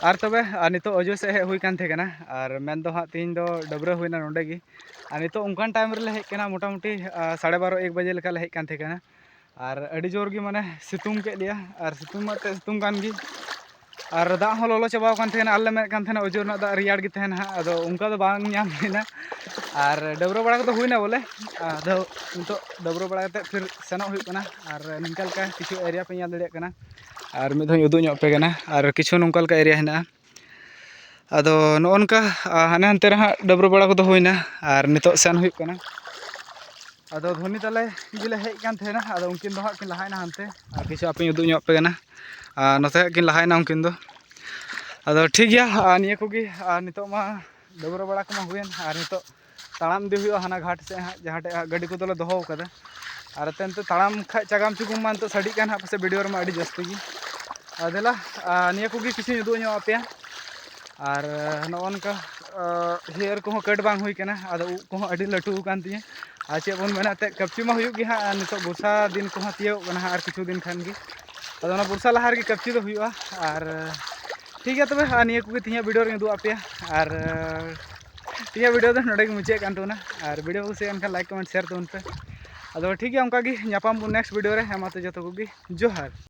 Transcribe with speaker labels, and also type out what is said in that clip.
Speaker 1: और तबे नितो अजो से हेज हुई कान थे कना और मेन दो हाँ तीन दो डबरा हुईना नोंडे गी और नितो उनकान टाइम रे हेज कना मोटामुटी 12:30 1 बजे लेका हेज कान थे कना और अड़ी जोर गी माने सितुंग के लिया और सितुंग माते सितुंग कान गी और दा हो लोलो चाबाव कान थे आले में कान थे अजो ना दा रियाड़ गी तहन हाँ अदो उनका दो बांग ᱧᱟᱢ लेना और डबरो बड़ा तो हुईना बोले अदो नितो डबरो बड़ा कते फिर सेनो हुई कना और निंका लका किछु एरिया पे ñal दड़िया कना और मिद धों उदु ñok पे कना और किछु नोंका लका एरिया हेना अदो नोनका हाने हानते रे हाँ डबरो बड़ा को हुईना और नितो सेन हुई कना अदो धोनी तले गिले हेज कान थे अदो उनकिन दो हाँ किन लहायना हानते और किछु आपे उदु ñok पे कना नोते किन लहायना उनकिन दो अदो ठीक गया निया कोगी नितो मा डबरो बड़ा को मा हुईन और नितो ताड़ाम दी हुआ हाना घाट से हाँ जहाँ गाड़ी को दोले दोहो कदा और तेनते ताड़ाम खा चागाम चुकुम मान तो सड़ी कान हाँ पासे वीडियो रमा अड़ी जस्ती गी अदेला निया कोगी किछु उदु ñok आपेया और नोनका हेयर को कट बांग हुई कना अदो उ को अड़ी लटू कान तिया और चे बन मेना ते कपची मा हुई गी हाँ नितो बर्षा दिन को हाँ तियो कना और किछु दिन खान गी अदो ना बर्षा लहार गी कपची दो हुआ और ठीक है तबे निया कोगी तिया वीडियो रे उदु आपेया और तिया वीडियो दो नोडे गे मुचाद कान तोना और वीडियो को कुसियान खान लाइक कमेंट शेयर तोन पे अदो ठीक है उनका गी ᱧᱟᱯᱟᱢ नेक्स्ट वीडियो रे हेमा तो जतो कोगी जोहार।